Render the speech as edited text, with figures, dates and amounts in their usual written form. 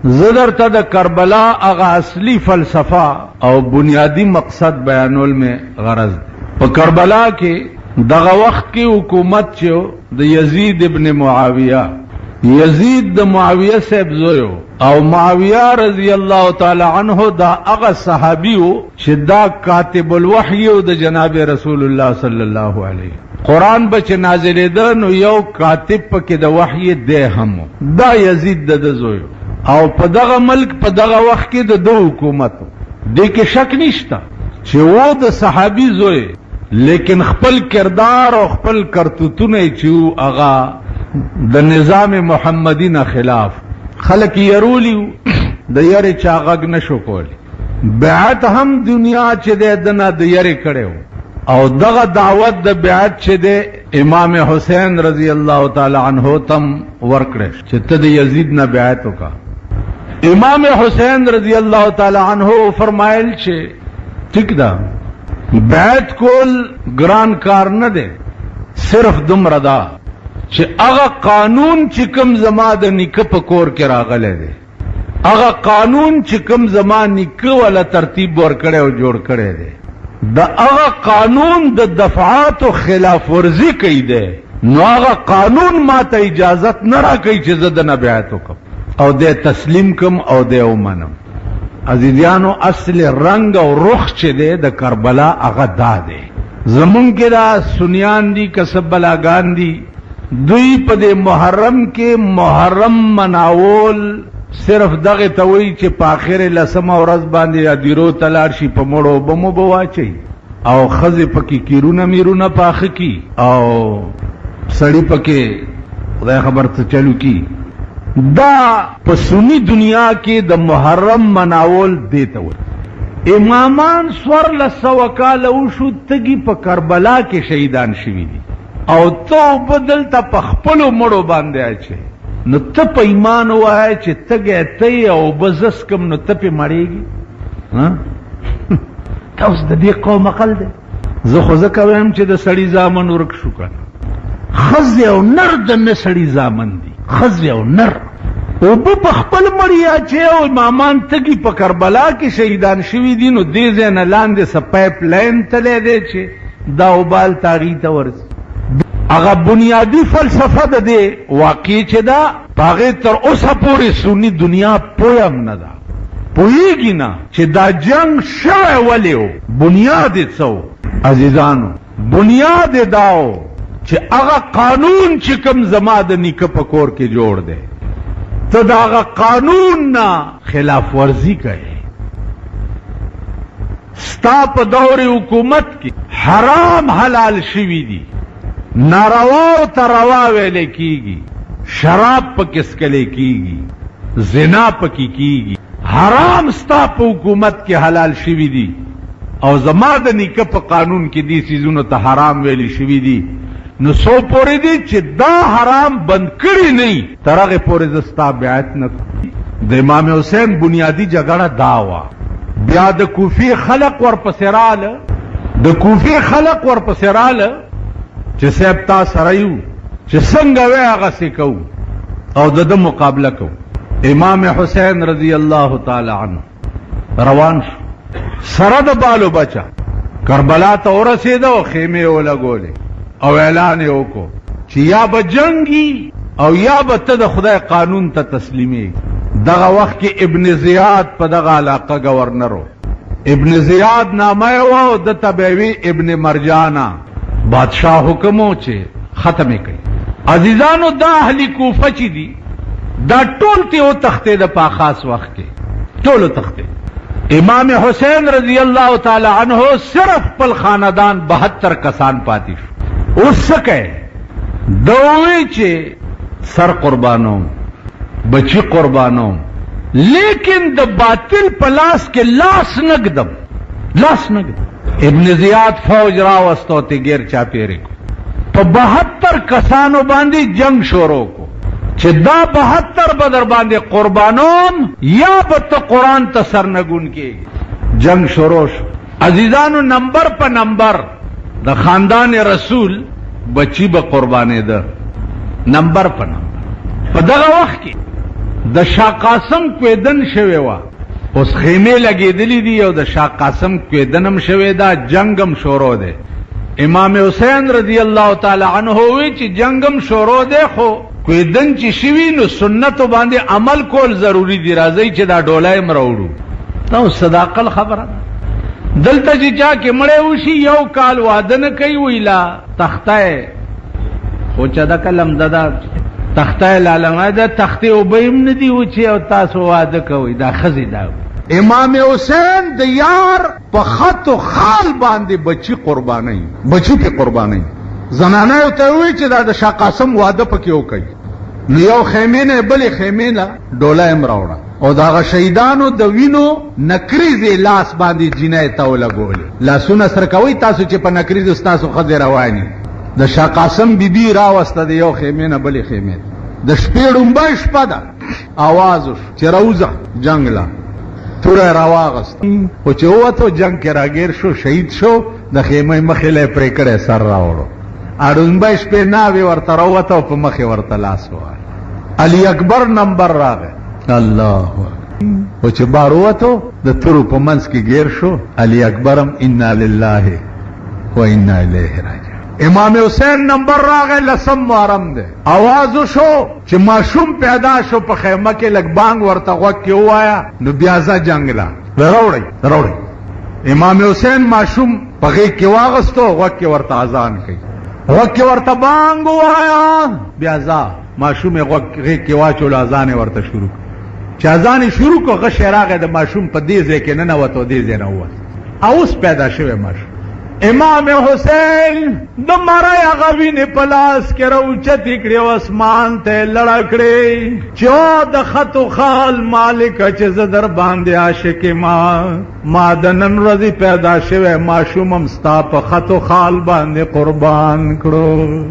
زدر تا دا کربلا اغا اصلی فلسفہ او بنیادی مقصد بیانول میں غرض پا کربلا کے دغا وقت کی حکومت چو دا یزید ابن معاویہ، یزید دا معاویہ صاحب زویو او معاویہ رضی اللہ تعالی عنہ دا اغا صحابیو چھ دا کاتب الوحیو دا جناب رسول اللہ صلی اللہ علیہ قرآن بچ نازل دا نو یو کاتب پا کی دا وحی دے ہمو دا یزید دا زویو او پا دغا ملک پا دغا وقت کی دا دو حکومتو دیکھ شک نشتا چھ وہ دا صحابی زوی لیکن خپل کردار او خپل کرتوتونه چو اغا د نظام محمدی نه خلاف خلق یرولیو د یری چاغګ نشو کولی بیعت هم دنیا چې د دنه د یری کړو او دغه دعوت د بیعت چې د امام حسین رضی الله تعالی عنہ تم ورکړ چې ته د یزید نه بیعت وکا امام حسین رضی الله تعالی عنہ فرمایل چې ٹھیک ده بیعت کول گران کار نه ده صرف دمر دا چې اغا قانون چې کم زما د نیکه په کور کې راغلی دی اغا قانون چې کم زما نیکه ولا ترتیب ورکړی او جوړ کړی دی د اغا قانون د دفعاتو خلاف ورزی کوي دی نو اغا قانون ما ته اجازت نه راکوي چې زه دنه بیعت وکم او د تسلیم کم او د ومنم عزیزانو اصل رنگ او رخ چه ده د کربلا اغا دا ده زمون کې دا سنیان دی کسب بلاگان دی دوی په د محرم کې محرم مناول صرف دغه توي چې په اخر لسمه ورځ باندې دیرو تلار شي په مړو بمو بواچي او خزه پکې کیرونه میرونه پاخه کی او سړی پکې خدای خبر ته چلو کی دا په سنی دنیا کې د محرم مناول دیتا وي امامان سور لسو کال وشو تگی په کربلا کې شهیدان شوی دي او تو بدل تا په خپلو مړو باندې اچي نو ته په ایمان وای چې تګه ته او بزس کم نو ته په مړیږي ها تاسو د دې قوم عقل ده زه خو زه کوم چې د سړی زامن ورک شو کنه خزه او نر د نسړی زامن دي خزه او نر او په خپل مړیا چې او امامان تګي په کربلا کې شهیدان شوی دي نو دې ځنه لاندې س پایپ لاین تلې دی چې دا وبال تاغي ته ورس هغه بنیادی فلسفه ده دی واقع چې دا پاغه تر اوسه پورې سنی دنیا پویم نه ده پویږي نه چې دا جنگ شوه ولیو بنیاد څو عزیزانو بنیاد داو چې هغه قانون چې کوم زما د نیکه په کور کې جوړ دی ته دا هغه قانون نه خلاف ورزی کوي ستا په دور حکومت کې حرام حلال شوی دي ناروا او تروا ویل کیږي شراب پکې سکلې کیږي زنا پکې کیږي حرام ستا په حکومت کې حلال شوی دي او زما د نیکه په قانون کې دي سيزونو ته حرام ویل شوی دي نو سو پوری دی چې دا حرام بند کړی نه ترغه پوری زستا بیعت نه د امام حسین بنیادی جګړه داوا بیا د کوفی خلق ور پسراله د کوفی خلق ور پسراله چې سب تا سره یو چې څنګه وای هغه سکو او د مقابله کو امام حسین رضی الله تعالی عنہ روان شو سره د بالو بچا کربلا ته ورسېدو خیمه ولګولې او اعلان وکړو چې یا به جنگي او یا به ته د خدای قانون ته تسلیمي دغه وخت کې ابن زیاد په دغه علاقه گورنرو ابن زیاد نامه و د تبوی ابن مرجانا بادشاہ حکمو چې ختمه کړي عزیزانو دا اهلی کوفه چې دي دا ټول ته او تخته د په خاص وخت کې ټول تخته امام حسین رضی اللہ تعالی عنہ صرف پل خاندان 72 کسان پاتی شو اوس سکے دوی چې سر قربانو بچی قربانو لیکن د باطل پلاس کے لاس نگدم ابن زیاد فوج راوستو تے گیر چاپیری کو تو 72 کسانو باندی جنگ شروع کو چې دا 72 بدر باندې قربانوم یا بت قرآن ته سرنگون کې جنگ شروع شو عزیزانو نمبر په نمبر د خاندان رسول بچی به قربانې ده نمبر په نمبر په دغه وخت کې د شاه قاسم کویدن شوی وا، اوس خیمه لګېدلې دي او د شاه قاسم کویدنم شوی دا، جنگم شروع دی. امام حسین رضی الله تعالی عنہ وی چې جنگم شروع دی، خو کویدن چې شوی نو سنتو باندې عمل کول ضروری دی. راځي چې دا ډولای مروړو. نو صداقت خبره دلته چې چا کې مړې وشي یو کال واده نه کوي ویلا تخته خو چا دا کلم ددا تخته لالمه دا تخته وبیم ندی و چې او تاسو واده کوي دا خزي دا. امام حسین د یار په خط او خال باندې بچی قرباني، بچی په قرباني زنانه ته وی چې دا د شاه قاسم واده پکې وکړي. نو یو خیمه نه بلې خیمه نه ډوله امراوړه او دا شهیدانو د وینو نکریزه لاس باندې جنایت او لګول. لاسونه سره کوي تاسو چې په نکریز تاسو خځه رواني. د شاه قاسم بیبي راوسته د یو خیمه نه بلې خیمه. د شپې ډومبای شپه ده आवाज چې راوځه جنگ لا تور راواغست او چې وته جنگ کې راګیر شو شهید شو. د خیمه مخې له پرې کړه سر راوړو اډومبای شپې ناوي ورته راوته په مخې ورته لاس وای. علي اکبر نمبر راغی الله او چې بار وته د تورو په منځ کې گیر شو. علي اکبرم انا لله و انا الیه راجعون. امام حسین نمبر راغی لسم محرم ده. आवाज شو چې ماشوم پیدا شو په خیمه کې لګ بانګ ورته غوږ کې وایا نو بیا ځه جنگ لا راوړی. امام حسین ماشوم په غېږ کې واغستو غوږ کې ورته اذان کوي، غوږ کې ورته بانګ وایا بیا ځه ماشوم غوږ کې واچول اذان ورته شروع. چې اذان شروع کو غش راغی د ماشوم په دې ځای کې نه نوته دې ځای نه ووت. اوس پیدا شوی ماشوم. امام حسین د مړی هغه وینې په لاس کې راوچتې کړې او اسمان ته لړه کړې چې د خط و خال مالکه چې زه در باندې عاشق ما د نن ورځې پیدا شوی ماشوم هم ستا په خط و خال باندې قربان کړو.